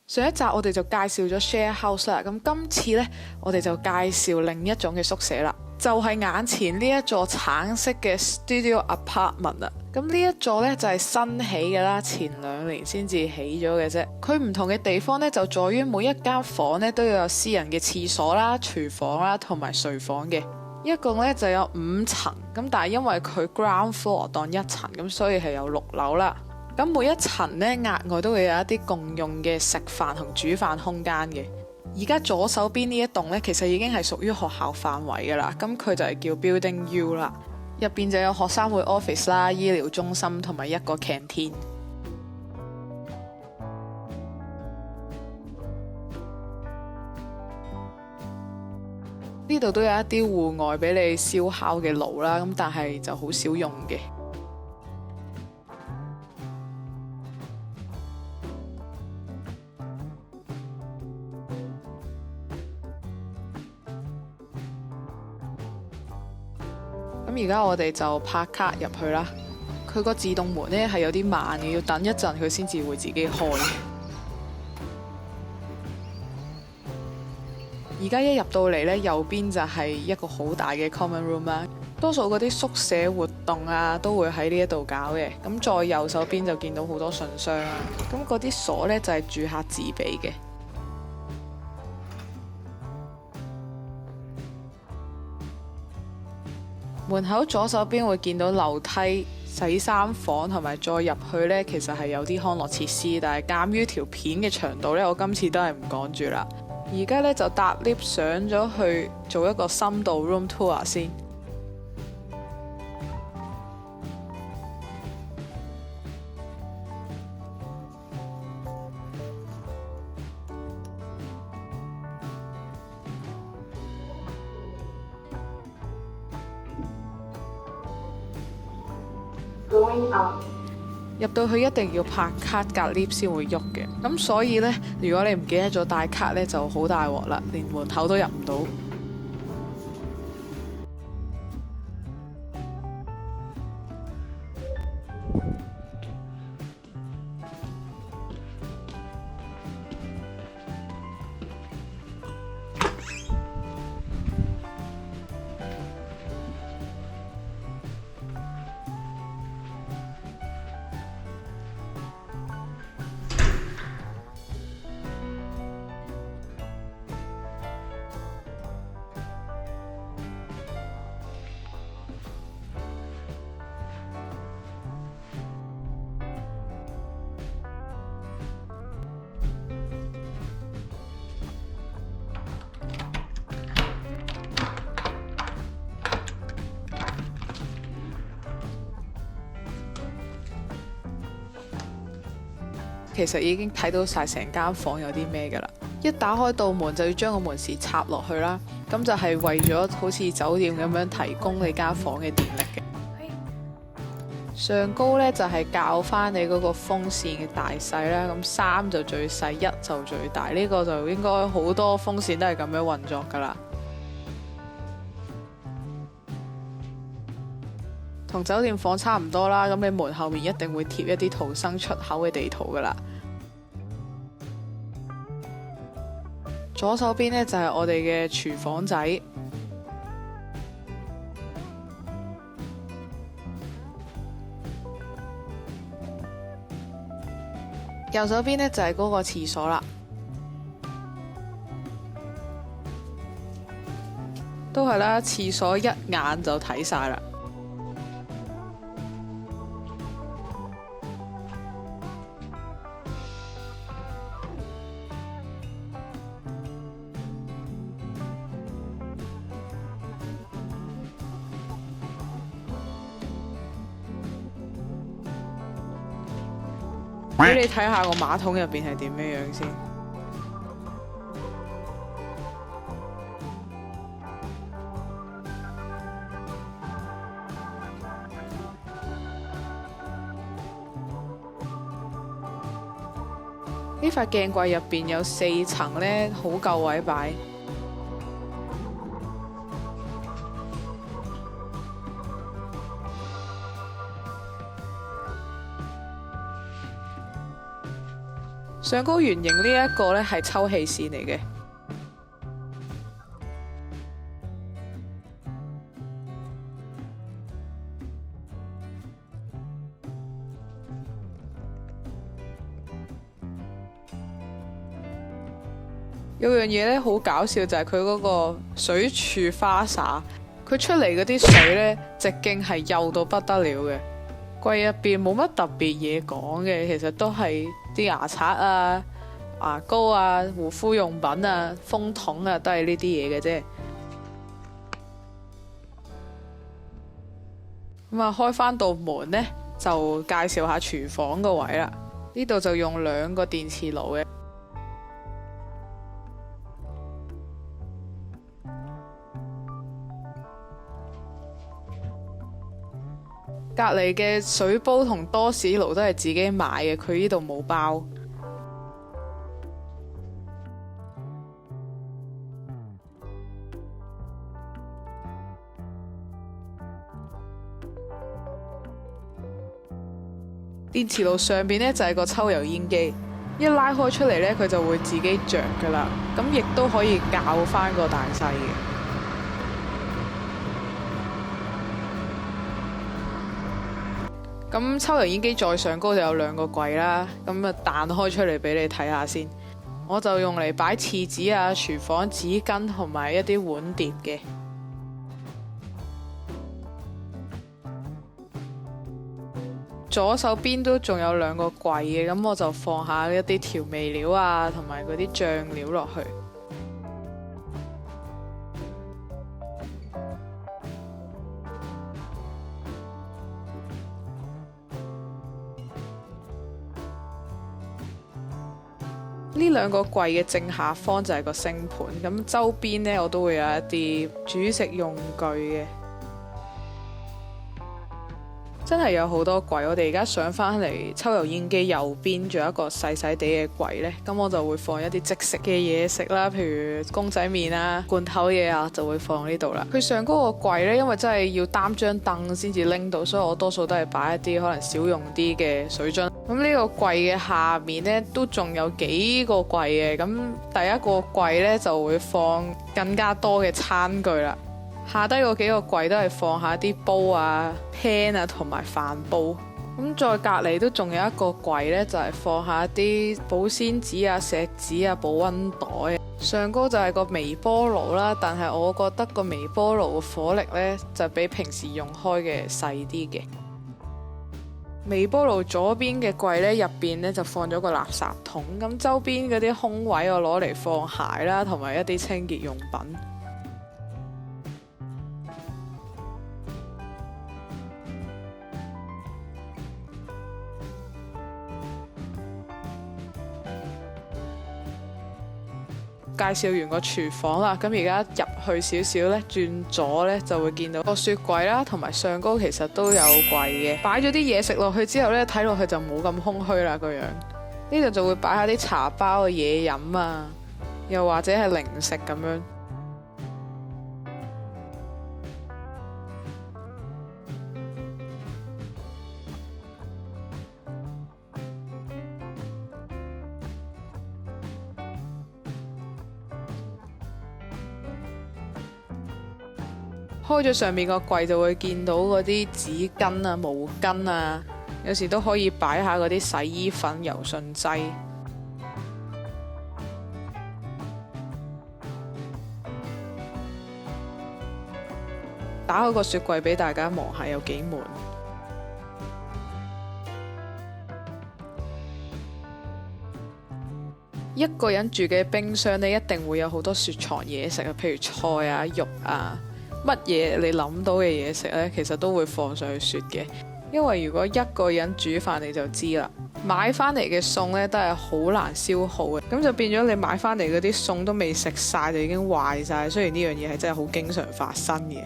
上一集我哋就介紹咗 share house 啦，咁今次呢，我哋就介紹另一種嘅宿舍啦，就係眼前呢一座橙色嘅 studio apartment 啦。咁呢一座呢，就係新起嘅啦，前2年先至起咗嘅啫。佢唔同嘅地方呢，就在於每一間房呢都要有私人嘅廁所啦、廚房啦同埋睡房嘅，一共呢就有5層。咁但係因為佢 ground floor 當1層，咁所以係有6樓啦。咁每一層呢，額外都會有一啲共用嘅食飯同煮飯空間嘅。而家左手邊呢一棟呢，其實已經係屬於學校範圍㗎啦。咁佢就係叫 Building U 啦，入邊就有學生會 office 啦、醫療中心同埋一個 canteen。呢度都有一啲戶外俾你燒烤嘅爐啦，咁但係就好少用嘅。咁而家我哋就拍卡入去啦。佢個自動門呢係有啲慢嘅，要等一陣佢先至會自己開。而家一入到嚟呢，右邊就係一個好大嘅 common room 啦。多數嗰啲宿舍活動啊，都會喺呢一度搞嘅。咁再右手邊就見到好多信箱啦。咁嗰啲鎖呢，就係住客自備嘅。門口左手邊會見到樓梯、洗衫房，同埋再入去呢，其實係有啲康樂設施，但係鑑於條片嘅長度呢，我今次都係唔講住啦。而家呢，就搭 lift 上咗去做一個深度 room tour 先。入到去一定要拍卡隔 lift 先會喐嘅，咁所以呢，如果你唔記得咗帶卡呢，就好大鑊啦，連門口都入唔到。其實已經睇到晒成間房有啲咩㗎啦。一打開道門就要將個門匙插落去啦，咁就係為咗好似酒店咁樣提供你間房嘅電力嘅。上高呢，就係校翻你嗰個風扇嘅大細啦，咁3就最細，1就最大。呢個就應該好多風扇都係咁樣運作㗎啦。同酒店房差唔多啦，咁你門後面一定會貼一啲逃生出口嘅地圖㗎啦。左手邊呢，就係我哋嘅廚房仔，右手邊呢，就係嗰個廁所啦，都係啦，廁所一眼就睇晒啦。俾你睇下個馬桶入邊係點樣樣先。呢塊鏡櫃入邊有4層呢，好夠位擺。上高圓形呢一個呢係抽氣扇嚟嘅。有樣嘢咧好搞笑，就係佢嗰個水柱花灑，佢出嚟嗰啲水呢，直徑係幼到不得了嘅。櫃入邊冇乜特別嘢講嘅，其實都係啲牙刷啊、牙膏啊、護膚用品啊、風筒啊，都係呢啲嘢嘅啫。咁啊，開翻道門呢，就介紹下廚房個位啦。呢度就用2個電磁爐嘅。隔離嘅水煲同多士爐都係自己買嘅，佢呢度冇包。電磁爐上邊呢就係個抽油煙機，一拉開出嚟呢，佢就會自己着噶啦，咁亦都可以校翻個大細嘅。咁抽油煙機再上高就有2個櫃啦，咁啊彈開出嚟俾你睇下先。我就用嚟擺廁紙啊、廚房紙巾同埋一啲碗碟嘅。左手邊都仲有2個櫃嘅，咁我就放下一啲調味料啊，同埋嗰啲醬料落去。呢2個櫃嘅正下方就係個星盤，咁周邊呢，我都會有一啲煮食用具嘅。真係有好多櫃，我哋而家上返嚟抽油煙機右邊仲有一個細細地嘅櫃呢，咁我就會放一啲即食嘅嘢食啦，譬如公仔麵啊、罐頭嘢啊，就會放呢度啦。佢上高個櫃呢，因為真係要擔張凳先至拎到，所以我多數都係擺一啲可能少用啲嘅水樽。咁呢個櫃嘅下面呢，都仲有幾個櫃嘅，咁第一個櫃呢，就會放更加多嘅餐具啦。下低嗰幾個櫃都係放下啲煲啊、pan 啊同埋飯煲。咁再隔離都仲有一個櫃呢，就係放下啲保鮮紙啊、錫紙啊、保溫袋。上高就係個微波爐啦，但係我覺得個微波爐嘅火力呢，就比平時用開嘅細啲嘅。微波爐左邊嘅櫃呢，入邊呢就放咗個垃圾桶，咁周邊嗰啲空位我攞嚟放鞋啦，同埋一啲清潔用品。介紹完個廚房啦，咁而家入去少少呢，轉左呢就會見到個雪櫃啦，同埋上高其實都有櫃嘅。擺咗啲嘢食落去之後呢，睇落去就冇咁空虛啦個樣。呢度就會擺下啲茶包嘅嘢飲啊，又或者係零食咁樣。開咗上面個櫃就會見到嗰啲紙巾啊、毛巾啊，有時都可以擺下嗰啲洗衣粉、柔順劑。打開個雪櫃俾大家望下有幾滿。一個人住嘅冰箱呢，一定會有好多雪藏嘢食啊，譬如菜啊、肉啊。乜嘢你諗到嘅嘢食呢，其實都會放上去雪嘅。因為如果一個人煮飯你就知啦，買翻嚟嘅餸呢都係好難消耗嘅，咁就變咗你買翻嚟嗰啲餸都未食晒就已經壞晒。雖然呢樣嘢係真係好經常發生嘅。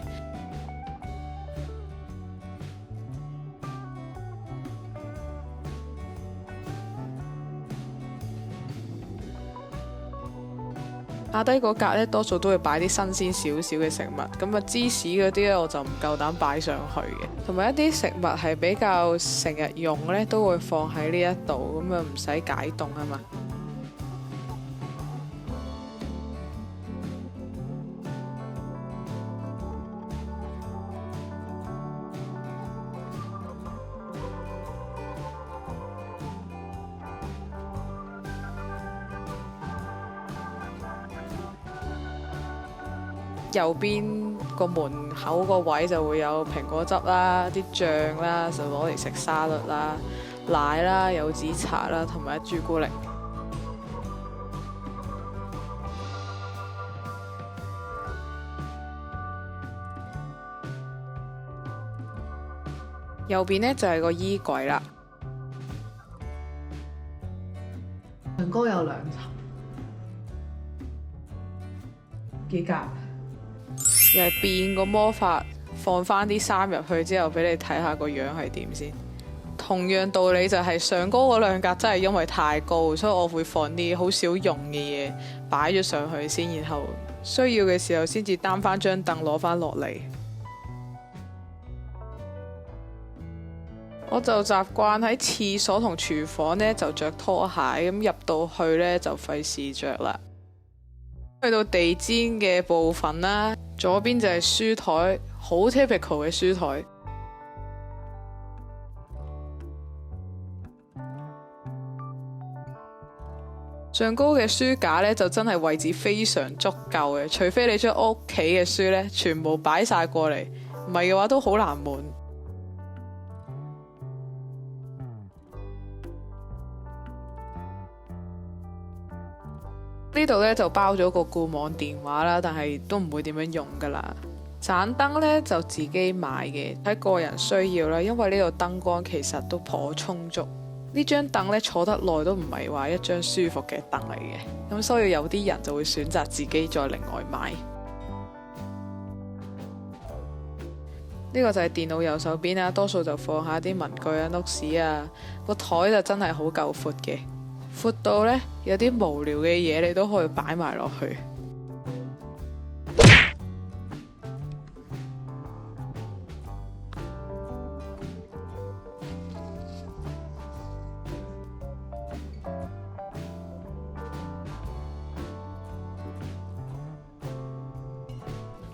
下低嗰格呢，多數都會擺啲新鮮少少嘅食物，咁啊芝士嗰啲呢，我就唔夠膽擺上去嘅，同埋一啲食物係比較成日用呢，都會放喺呢一度，咁啊唔使解凍啊嘛。右邊個門口個位就會有蘋果汁啦、啲醬啦，就攞嚟食沙律啦、奶啦、柚子茶啦，同埋朱古力。右邊呢就係個衣櫃啦，上高有2層，幾夾？又係變個魔法，放翻啲衫入去之後，俾你睇下個樣係點先。同樣道理就係上高嗰2格真係因為太高，所以我會放啲好少用嘅嘢擺咗上去先，然後需要嘅時候先至擔翻張凳攞翻落嚟。我就習慣喺廁所同廚房呢就着拖鞋，咁入到去呢就費事着啦。去到地氈嘅部分啦，左邊就係書台，好 typical 嘅書台。上高嘅書架呢就真係位置非常足夠嘅，除非你將屋企嘅書呢全部擺晒過嚟，唔係嘅話都好難滿。呢度呢就包咗個固網電話啦，但係都唔會點樣用噶啦。盞燈呢就自己買嘅，睇個人需要啦，因為呢度燈光其實都頗充足。呢張凳呢坐得耐都唔係話一張舒服嘅凳嚟嘅，咁所以有啲人就會選擇自己再另外買。呢個就係電腦右手邊啦，多數就放下啲文具啊、notes 啊，個台就真係好夠闊嘅。闊到呢，有啲無聊嘅嘢你都可以擺埋落去。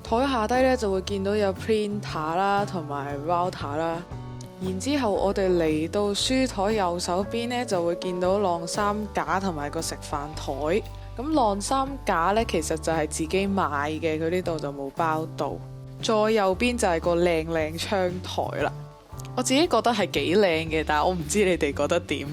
台下低呢，就會見到有 printer 啦，同埋 router 啦。然之後我哋嚟到書台右手邊呢，就會見到晾衫架同埋個食飯台。咁晾衫架呢，其實就係自己買嘅，佢呢度就冇包到。再右邊就係個靚靚窗台啦，我自己覺得係幾靚嘅，但係我唔知你哋覺得點。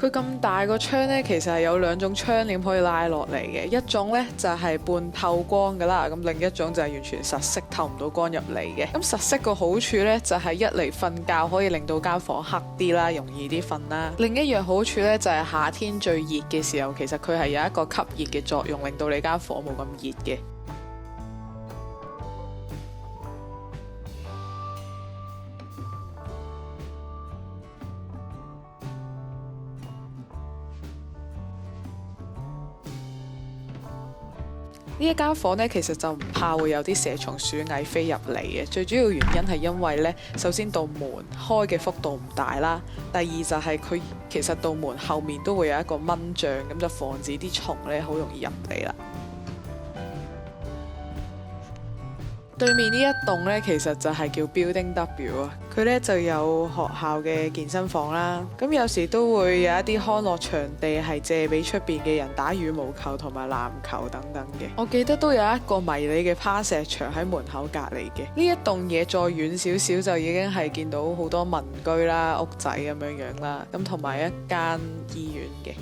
佢咁大個窗呢，其實係有2種窗簾可以拉落嚟嘅，一種呢就係半透光噶啦，咁另一種就係完全實色透唔到光入嚟嘅。咁實色個好處呢，就係一嚟瞓覺可以令到間房黑啲啦，容易啲瞓啦。另一樣好處呢，就係夏天最熱嘅時候，其實佢係有一個吸熱嘅作用，令到你間房冇咁熱嘅。呢一間房呢，其實就唔怕會有啲蛇蟲鼠蟻飛入嚟嘅。最主要原因係因為呢，首先道門開嘅幅度唔大啦，第二就係佢其實道門後面都會有一個蚊帳，咁就防止啲蟲呢好容易入嚟啦。對面呢一棟呢，其實就係叫 Building W 啊，佢呢就有學校嘅健身房啦，咁有時都會有一啲康樂場地係借俾出邊嘅人打羽毛球同埋籃球等等嘅。我記得都有一個迷你嘅攀石場喺門口隔離嘅。呢一棟嘢再遠少少就已經係見到好多民居啦、屋仔咁樣樣啦，咁同埋一間醫院嘅。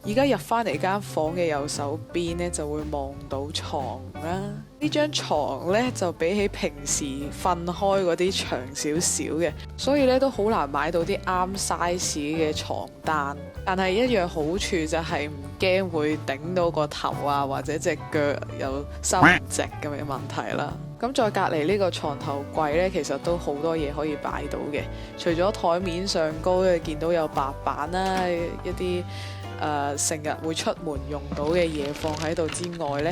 而家入返嚟間房嘅右手邊呢，就會望到床啦。呢張床呢，就比起平時瞓開嗰啲長少少嘅，所以呢都好難買到啲啱 size 嘅床單。但係一樣好處就係唔驚會頂到個頭啊，或者隻腳有收唔直咁嘅問題啦。咁再隔離呢個床頭櫃呢，其實都好多嘢可以擺到嘅。除咗台面上高你見到有白板啦，一啲成日會出門用到嘅嘢放喺度之外呢，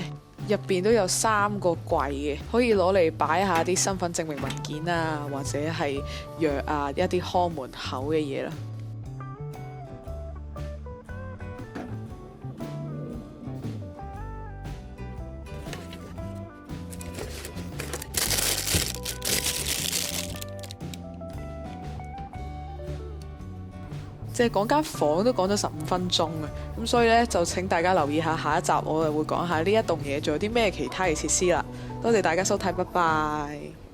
入邊都有3個櫃嘅，可以攞嚟擺下啲身份證明文件啊，或者係藥啊，一啲看門口嘅嘢啦。即係講間房都講咗15分鐘啊！咁所以呢，就請大家留意下下一集，我哋會講下呢一棟嘢仲有啲咩其他嘅設施啦。多謝大家收睇，拜拜。